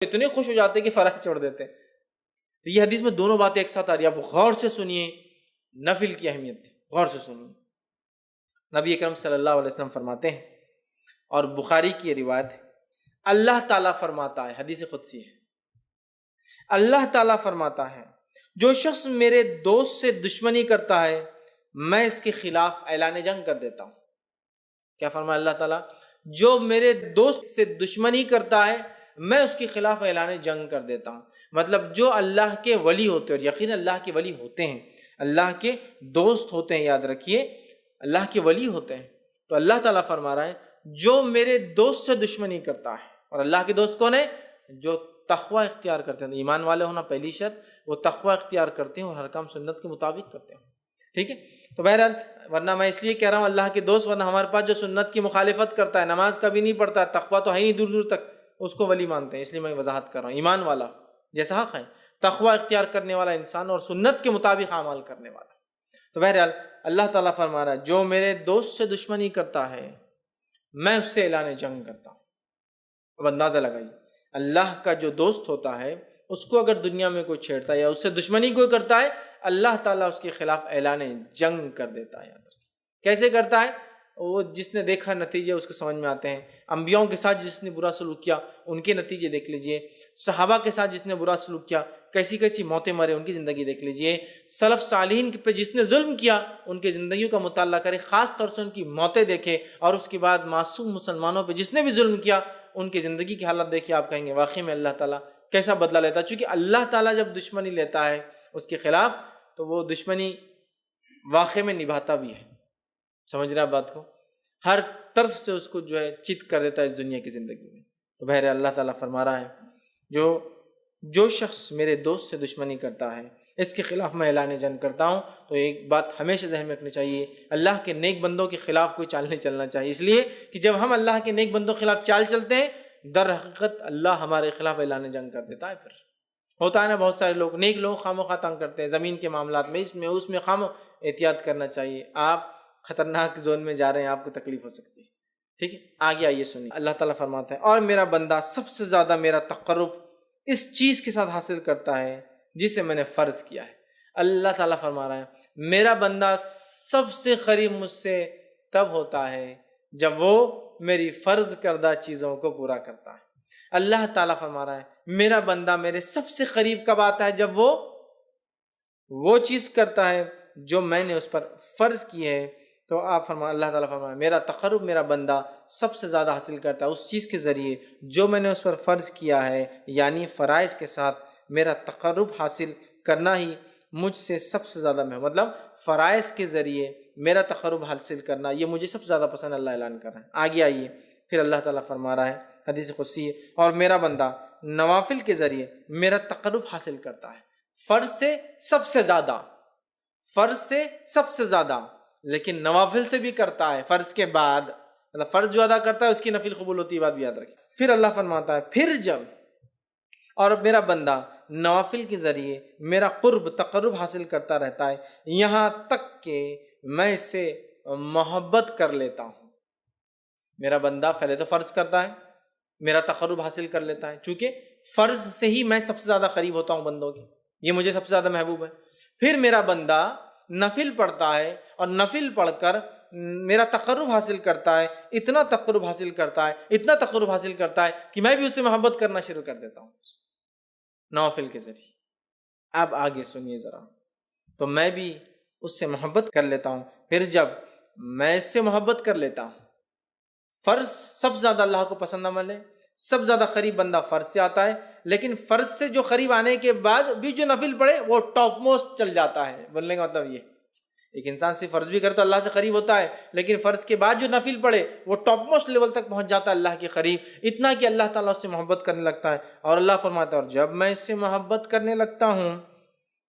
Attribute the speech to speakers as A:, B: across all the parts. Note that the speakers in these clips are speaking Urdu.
A: اتنے خوش ہو جاتے ہیں کہ فرائض چھوڑ دیتے ہیں۔ تو یہ حدیث میں دونوں باتیں ایک ساتھ آ رہی ہیں، آپ غور سے سنیے نفل کی اہمیت، غور سے سنیے۔ نبی اکرم صلی اللہ علیہ وسلم فرماتے ہیں، اور بخاری کی روایت ہے، اللہ تعالیٰ فرماتا ہے، حدیث قدسی ہے، اللہ تعالیٰ فرماتا ہے جو شخص میرے دوست سے دشمنی کرتا ہے میں اس کے خلاف اعلان جنگ کر دیتا ہوں۔ کیا فرمایا اللہ تعالیٰ؟ جو میرے دوست سے دشمنی کرتا ہے میں اس کے خلاف اعلان جنگ کر دیتا ہوں۔ مطلب جو اللہ کے ولی ہوتے ہیں، اور یقین اللہ کے ولی ہوتے ہیں، اللہ کے دوست ہوتے ہیں، یاد رکھیے اللہ کے ولی ہوتے ہیں، تو اللہ تعالیٰ فرما رہا ہے جو میرے دوست سے دشمنی کرتا ہے، اور اللہ کے دوست کون ہے؟ جو تقوی اختیار کرتے ہیں، ایمان والے ہونا پہلی شرط، وہ تقوی اختیار کرتے ہیں اور ہر کام سنت کے مطابق کرتے ہیں، ٹھیک ہے؟ تو بہرحال ورنہ میں اس لیے کہہ رہا ہوں اللہ کے دوست، ورنہ ہمارے پاس جو سنت کی مخالفت کرتا ہے، نماز کبھی نہیں پڑھتا، تقوی تو ہے نہیں دور دور تک، اس کو ولی مانتے ہیں، اس لیے میں وضاحت کر رہا ہوں۔ ایمان والا جیسا حق ہے، تقوی اختیار کرنے والا انسان اور سنت کے مطابق اعمال کرنے والا۔ تو بہرحال اللہ تعالیٰ فرما رہا ہے جو میرے دوست سے دشمنی کرتا ہے میں اس سے اعلان جنگ کرتا ہوں۔ اب اندازہ لگائیے، اللہ کا جو دوست ہوتا ہے اس کو اگر دنیا میں کوئی چھیڑتا ہے یا اس سے دشمنی کوئی کرتا ہے، اللہ تعالیٰ اس کے خلاف اعلان جنگ کر دیتا ہے۔ کیسے کرتا ہے؟ وہ جس نے دیکھا نتیجے اس کو سمجھ میں آتے ہیں۔ انبیاؤں کے ساتھ جس نے برا سلوک کیا ان کے نتیجے دیکھ لیجئے، صحابہ کے ساتھ جس نے برا سلوک کیا کیسی کیسی موتیں مرے ان کی زندگی دیکھ لیجئے، سلف صالحین پہ جس نے ظلم کیا ان کی زندگیوں کا مطالعہ کرے، خاص طور سے ان کی موتیں دیکھے، اور اس کے بعد معصوم مسلمانوں پہ جس نے بھی ظلم کیا ان کی زندگی کی حالت دیکھے، آپ کہیں گے واقعی میں اللہ تعالیٰ کیسا بدلہ لیتا ہے۔ چونکہ اللہ تعالیٰ جب دشمنی لیتا ہے اس کے خلاف تو وہ دشمنی واقع میں نبھاتا بھی ہے، سمجھ رہے آپ بات کو؟ ہر طرف سے اس کو جو ہے چت کر دیتا ہے اس دنیا کی زندگی میں۔ تو بہرحال اللہ تعالیٰ فرما رہا ہے جو شخص میرے دوست سے دشمنی کرتا ہے اس کے خلاف میں اعلان جنگ کرتا ہوں۔ تو ایک بات ہمیشہ ذہن میں رکھنی چاہیے، اللہ کے نیک بندوں کے خلاف کوئی چال نہیں چلنا چاہیے، اس لیے کہ جب ہم اللہ کے نیک بندوں کے خلاف چال چلتے ہیں در حقیقت اللہ ہمارے خلاف اعلان جنگ کر دیتا ہے۔ پھر ہوتا ہے نا بہت سارے لوگ، نیک لوگ خواہ تنگ کرتے ہیں زمین کے معاملات میں، اس میں احتیاط کرنا چاہیے، آپ خطرناک زون میں جا رہے ہیں، آپ کو تکلیف ہو سکتی ہے، ٹھیک ہے؟ آگے آئیے سنیے، اللہ تعالیٰ فرماتا ہے اور میرا بندہ سب سے زیادہ میرا تقرب اس چیز کے ساتھ حاصل کرتا ہے جسے میں نے فرض کیا ہے۔ اللہ تعالیٰ فرما رہا ہے میرا بندہ سب سے قریب مجھ سے تب ہوتا ہے جب وہ میری فرض کردہ چیزوں کو پورا کرتا ہے۔ اللہ تعالیٰ فرما رہا ہے میرا بندہ میرے سب سے قریب کب آتا ہے؟ جب وہ چیز کرتا ہے جو میں نے اس پر فرض کی ہے۔ تو آپ اللہ تعالیٰ فرمایا میرا تقرب میرا بندہ سب سے زیادہ حاصل کرتا ہے اس چیز کے ذریعے جو میں نے اس پر فرض کیا ہے، یعنی فرائض کے ساتھ میرا تقرب حاصل کرنا ہی مجھ سے سب سے زیادہ مطلب فرائض کے ذریعے میرا تقرب حاصل کرنا یہ مجھے سب سے زیادہ پسند اللہ اعلان کر رہا ہے۔ آگے آئیے پھر اللہ تعالیٰ فرما رہا ہے حدیث قدسی ہے اور میرا بندہ نوافل کے ذریعے میرا تقرب حاصل کرتا ہے، فرض سے سب سے زیادہ، لیکن نوافل سے بھی کرتا ہے فرض کے بعد، مطلب فرض جو ادا کرتا ہے اس کی نفل قبول ہوتی ہے، بات بھی یاد رکھیں۔ پھر اللہ فرماتا ہے پھر جب اور میرا بندہ نوافل کے ذریعے میرا تقرب حاصل کرتا رہتا ہے یہاں تک کہ میں اس سے محبت کر لیتا ہوں۔ میرا بندہ پہلے تو فرض کرتا ہے، میرا تقرب حاصل کر لیتا ہے، چونکہ فرض سے ہی میں سب سے زیادہ قریب ہوتا ہوں بندوں کے، یہ مجھے سب سے زیادہ محبوب ہے۔ پھر میرا بندہ نفل پڑھتا ہے اور نفل پڑھ کر میرا تقرب حاصل کرتا ہے، اتنا تقرب حاصل کرتا ہے کہ میں بھی اس سے محبت کرنا شروع کر دیتا ہوں نوافل کے ذریعے۔ اب آگے سنیے ذرا، تو میں بھی اس سے محبت کر لیتا ہوں۔ پھر جب میں اس سے محبت کر لیتا ہوں، فرض سب سے زیادہ اللہ کو پسند عمل ہے، سب زیادہ قریب بندہ فرض سے آتا ہے، لیکن فرض سے جو قریب آنے کے بعد بھی جو نفل پڑھے وہ ٹاپ موسٹ چل جاتا ہے۔ بولنے کا مطلب یہ ایک انسان صرف فرض بھی کرے تو اللہ سے قریب ہوتا ہے، لیکن فرض کے بعد جو نفل پڑھے وہ ٹاپ موسٹ لیول تک پہنچ جاتا ہے اللہ کے قریب، اتنا کہ اللہ تعالیٰ اس سے محبت کرنے لگتا ہے۔ اور اللہ فرماتا ہے اور جب میں اس سے محبت کرنے لگتا ہوں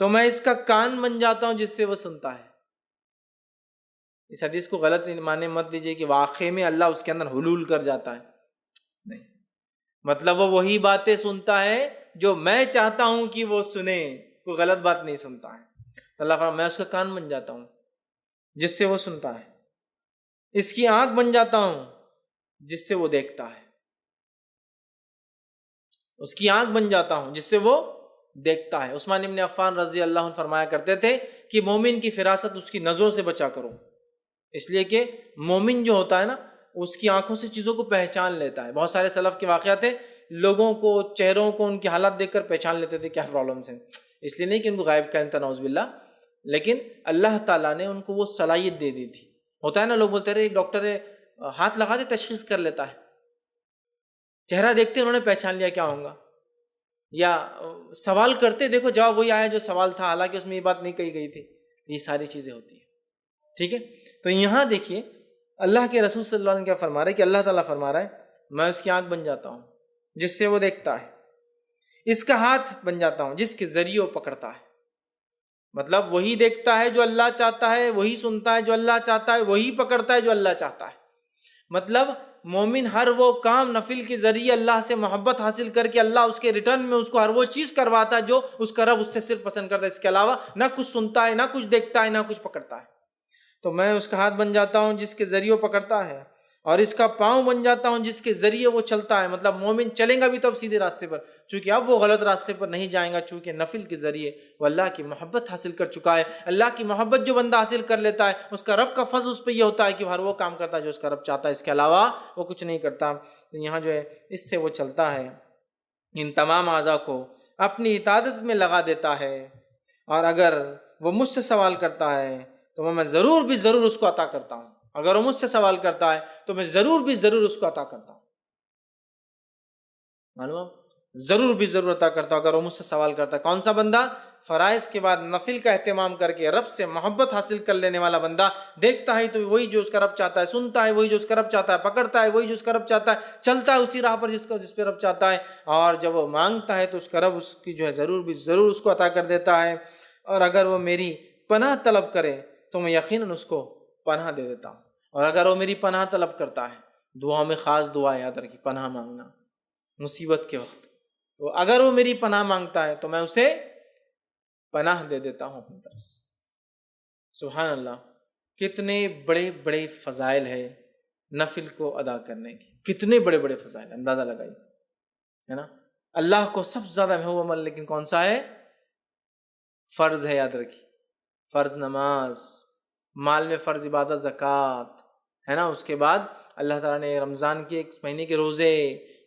A: تو میں اس کا کان بن جاتا ہوں جس سے وہ سنتا ہے۔ اس حدیث کو غلط معنی مت لیجیے کہ واقعے میں اللہ اس کے اندر حلول کر جاتا ہے، نہیں، مطلب وہ وہی باتیں سنتا ہے جو میں چاہتا ہوں کہ وہ سنے، کوئی غلط بات نہیں سنتا ہے۔ اللہ فرماتا میں اس کا کان بن جاتا ہوں جس سے وہ سنتا ہے، اس کی آنکھ بن جاتا ہوں جس سے وہ دیکھتا ہے۔ اس کی آنکھ بن جاتا ہوں جس سے وہ دیکھتا ہے۔ عثمان ابن عفان رضی اللہ عنہ فرمایا کرتے تھے کہ مومن کی فراست اس کی نظروں سے بچا کرو، اس لیے کہ مومن جو ہوتا ہے نا اس کی آنکھوں سے چیزوں کو پہچان لیتا ہے۔ بہت سارے سلف کے واقعات ہیں، لوگوں کو، چہروں کو، ان کی حالات دیکھ کر پہچان لیتے تھے کیا پرابلمس ہیں، اس لیے نہیں کہ ان کو غائب کا انتا نعوذ باللہ، لیکن اللہ تعالیٰ نے ان کو وہ صلاحیت دے دی تھی۔ ہوتا ہے نا، لوگ بولتے رہے ڈاکٹر ہاتھ لگا دے تشخیص کر لیتا ہے، چہرہ دیکھتے انہوں نے پہچان لیا کیا ہوگا، یا سوال کرتے دیکھو جواب وہی آیا جو سوال تھا، حالانکہ اس میں یہ بات نہیں کہی گئی تھی۔ یہ ساری چیزیں ہوتی ہیں، ٹھیک ہے۔ تو یہاں دیکھیے اللہ کے رسول صلی اللہ علیہ وسلم کیا فرما رہے ہیں کہ اللہ تعالیٰ فرما رہا ہے میں اس کی آنکھ بن جاتا ہوں جس سے وہ دیکھتا ہے، اس کا ہاتھ بن جاتا ہوں جس کے ذریعے وہ پکڑتا ہے۔ مطلب وہی دیکھتا ہے جو اللہ چاہتا ہے، وہی سنتا ہے جو اللہ چاہتا ہے، وہی پکڑتا ہے جو اللہ چاہتا ہے۔ مطلب مومن ہر وہ کام نفل کے ذریعے اللہ سے محبت حاصل کر کے اللہ اس کے ریٹرن میں اس کو ہر وہ چیز کرواتا ہے جو اس کا رب اس سے صرف پسند کرتا ہے، اس کے علاوہ نہ کچھ سنتا ہے، نہ کچھ دیکھتا ہے، نہ کچھ پکڑتا ہے۔ تو میں اس کا ہاتھ بن جاتا ہوں جس کے ذریعے وہ پکڑتا ہے، اور اس کا پاؤں بن جاتا ہوں جس کے ذریعے وہ چلتا ہے۔ مطلب مومن چلیں گا بھی تو اب سیدھے راستے پر، چونکہ اب وہ غلط راستے پر نہیں جائیں گا، چونکہ نفل کے ذریعے وہ اللہ کی محبت حاصل کر چکا ہے۔ اللہ کی محبت جو بندہ حاصل کر لیتا ہے اس کا رب کا فضل اس پہ یہ ہوتا ہے کہ وہ ہر وہ کام کرتا ہے جو اس کا رب چاہتا ہے، اس کے علاوہ وہ کچھ نہیں کرتا۔ یہاں جو ہے اس سے وہ چلتا ہے، ان تمام اعضاء کو اپنی اطاعت میں لگا دیتا ہے، اور اگر وہ مجھ سے سوال کرتا ہے تو میں ضرور بھی ضرور اس کو عطا کرتا ہوں۔ اگر وہ مجھ سے سوال کرتا ہے تو میں ضرور بھی ضرور اس کو عطا کرتا ہوں۔ معلوم، ضرور بھی ضرور عطا کرتا ہوں اگر وہ مجھ سے سوال کرتا ہے۔ کون سا بندہ؟ فرائض کے بعد نفل کا اہتمام کر کے رب سے محبت حاصل کر لینے والا بندہ۔ دیکھتا ہے تو وہی جو اس کا رب چاہتا ہے، سنتا ہے وہی جو اس کا رب چاہتا ہے، پکڑتا ہے وہی جو اس کا رب چاہتا ہے، چلتا ہے اسی راہ پر جس پہ رب چاہتا ہے، اور جب وہ مانگتا ہے تو اس کا رب اس کی جو ہے ضرور بھی ضرور اس کو عطا کر دیتا ہے۔ اور اگر وہ میری پناہ طلب کرے تو میں یقیناً اس کو پناہ دے دیتا ہوں۔ اور اگر وہ میری پناہ طلب کرتا ہے، دعا میں خاص دعا یاد رکھی، پناہ مانگنا مصیبت کے وقت، تو اگر وہ میری پناہ مانگتا ہے تو میں اسے پناہ دے دیتا ہوں اپنی طرف سے۔ سبحان اللہ، کتنے بڑے بڑے فضائل ہے نفل کو ادا کرنے کی، کتنے بڑے بڑے فضائل، اندازہ لگائیے، ہے نا۔ اللہ کو سب سے زیادہ محبوب عمل لیکن کون سا ہے؟ فرض ہے، یاد رکھیے، فرض نماز، مال میں فرض عبادت زکوٰۃ، ہے نا۔ اس کے بعد اللہ تعالیٰ نے رمضان کے ایک مہینے کے روزے،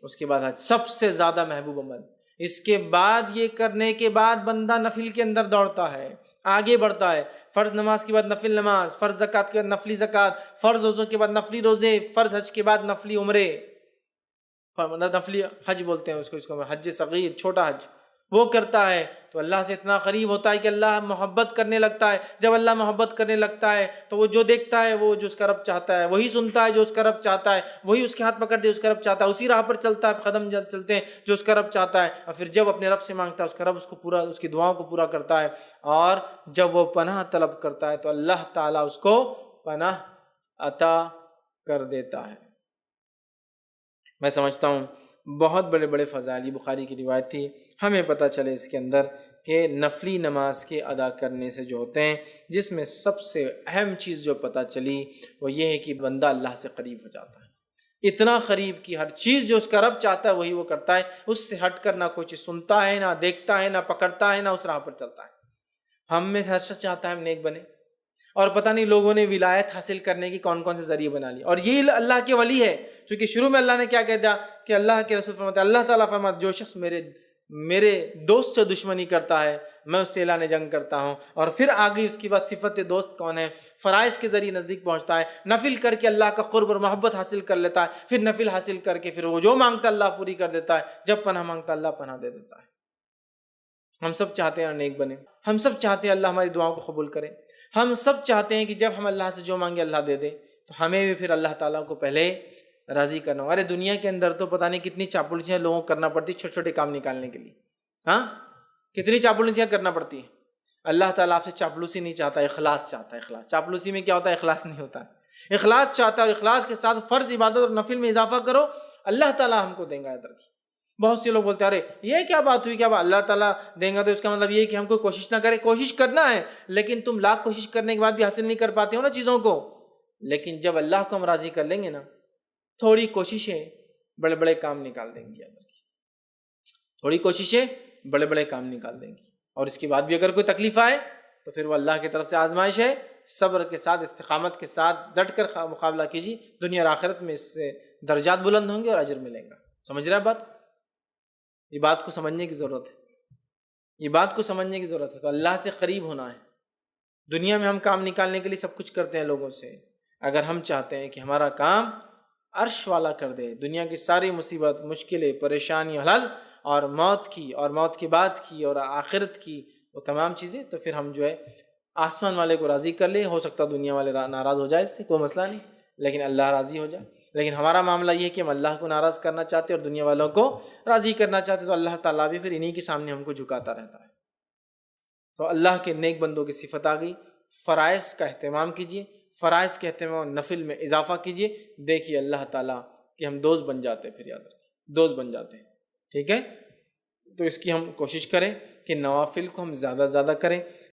A: اس کے بعد حج، سب سے زیادہ محبوب عمل۔ اس کے بعد یہ کرنے کے بعد بندہ نفل کے اندر دوڑتا ہے، آگے بڑھتا ہے۔ فرض نماز کے بعد نفل نماز، فرض زکوٰۃ کے بعد نفلی زکوٰۃ، فرض روزوں کے بعد نفلی روزے، فرض حج کے بعد نفلی عمرے، نفلی حج بولتے ہیں اس کو حج صغیر، چھوٹا حج، وہ کرتا ہے تو اللہ سے اتنا قریب ہوتا ہے کہ اللہ محبت کرنے لگتا ہے۔ جب اللہ محبت کرنے لگتا ہے تو وہ جو دیکھتا ہے وہ جو اس کا رب چاہتا ہے، وہی سنتا ہے جو اس کا رب چاہتا ہے، وہی اس کے ہاتھ پکڑ دے اس کا رب چاہتا ہے، اسی راہ پر چلتا ہے، قدم چلتے ہیں جو اس کا رب چاہتا ہے۔ اور پھر جب اپنے رب سے مانگتا ہے اس کا رب اس کو پورا، اس کی دعاؤں کو پورا کرتا ہے۔ اور جب وہ پناہ طلب کرتا ہے تو اللہ تعالیٰ اس کو پناہ عطا کر دیتا ہے۔ میں سمجھتا ہوں بہت بڑے بڑے فضائل، یہ بخاری کی روایت تھی، ہمیں پتہ چلے اس کے اندر کہ نفلی نماز کے ادا کرنے سے جو ہوتے ہیں، جس میں سب سے اہم چیز جو پتہ چلی وہ یہ ہے کہ بندہ اللہ سے قریب ہو جاتا ہے، اتنا قریب کہ ہر چیز جو اس کا رب چاہتا ہے وہی وہ کرتا ہے، اس سے ہٹ کر نہ کوئی چیز سنتا ہے، نہ دیکھتا ہے، نہ پکڑتا ہے، نہ اس راہ پر چلتا ہے۔ ہم میں سے ہر شخص چاہتا ہے ہم نیک بنے، اور پتہ نہیں لوگوں نے ولایت حاصل کرنے کی کون کون سے ذریعے بنا لیے، اور یہ اللہ کے ولی ہے، چونکہ شروع میں اللہ نے کیا کہہ دیا کہ اللہ کے رسول فرماتے ہیں، اللہ تعالیٰ فرماتے جو شخص میرے دوست سے دشمنی کرتا ہے میں اس سے اعلان جنگ کرتا ہوں۔ اور پھر آگے اس کی بات صفت دوست کون ہے؟ فرائض کے ذریعے نزدیک پہنچتا ہے، نفل کر کے اللہ کا قرب اور محبت حاصل کر لیتا ہے، پھر نفل حاصل کر کے پھر وہ جو مانگتا اللہ پوری کر دیتا ہے، جب پناہ مانگتا اللہ پناہ دے دیتا ہے۔ ہم سب چاہتے ہیں نیک بنے، ہم سب چاہتے ہیں اللہ ہماری دعاؤں کو قبول کرے، ہم سب چاہتے ہیں کہ جب ہم اللہ سے جو مانگے اللہ دے دے، تو ہمیں بھی پھر اللہ تعالیٰ کو پہلے راضی کرنا ہو۔ ارے دنیا کے اندر تو پتہ نہیں کتنی چاپلوسیاں لوگوں کو کرنا پڑتی چھوٹے چھوٹے کام نکالنے کے لیے، ہاں کتنی چاپلوسیاں کرنا پڑتی ہیں۔ اللہ تعالیٰ آپ سے چاپلوسی نہیں چاہتا، اخلاص چاہتا ہے۔ اخلاص، چاپلوسی میں کیا ہوتا ہے؟ اخلاص نہیں ہوتا ہے، اخلاص چاہتا ہے، اور اخلاص کے ساتھ فرض عبادت اور نفل میں اضافہ کرو، اللہ تعالیٰ ہم کو دیں گا۔ ادھر کی بہت سے لوگ بولتے ہیں ارے یہ کیا بات ہوئی، کیا بات اللہ تعالیٰ دیں گا تو اس کا مطلب یہ کہ ہم کو کوشش نہ کریں۔ کوشش کرنا ہے، لیکن تم لاکھ کوشش کرنے کے بعد بھی حاصل نہیں کر پاتے ہو نا چیزوں کو، لیکن جب اللہ کو ہم راضی کر لیں گے نا، تھوڑی کوششیں بڑے بڑے کام نکال دیں گی۔ تھوڑی کوششیں بڑے بڑے کام نکال دیں گی، اور اس کے بعد بھی اگر کوئی تکلیف آئے تو پھر وہ اللہ کی طرف سے آزمائش ہے، صبر کے ساتھ استقامت کے ساتھ ڈٹ کر مقابلہ کیجیے، دنیا اور آخرت میں اس سے درجات بلند ہوں گے اور اجر ملے گا۔ سمجھ رہے ہیں بات؟ یہ بات کو سمجھنے کی ضرورت ہے، یہ بات کو سمجھنے کی ضرورت ہے۔ تو اللہ سے قریب ہونا ہے۔ دنیا میں ہم کام نکالنے کے لیے سب کچھ کرتے ہیں لوگوں سے، اگر ہم چاہتے ہیں کہ ہمارا کام عرش والا کر دے، دنیا کی ساری مصیبت، مشکلیں، پریشانی حل، اور موت کی اور موت کے بعد کی اور آخرت کی وہ تمام چیزیں، تو پھر ہم جو ہے آسمان والے کو راضی کر لیں۔ ہو سکتا ہے دنیا والے ناراض ہو جائے، اس سے کوئی مسئلہ نہیں، لیکن اللہ راضی ہو جائے۔ لیکن ہمارا معاملہ یہ ہے کہ ہم اللہ کو ناراض کرنا چاہتے اور دنیا والوں کو راضی کرنا چاہتے، تو اللہ تعالیٰ بھی پھر انہی کے سامنے ہم کو جھکاتا رہتا ہے۔ تو اللہ کے نیک بندوں کی صفت آ گئی۔ فرائض کا اہتمام کیجیے، فرائض کے اہتمام، نفل میں اضافہ کیجیے، دیکھیے اللہ تعالیٰ کہ ہم دوست بن جاتے ہیں، پھر یاد رکھیے دوست بن جاتے ہیں، ٹھیک ہے؟ تو اس کی ہم کوشش کریں کہ نوافل کو ہم زیادہ سے زیادہ کریں۔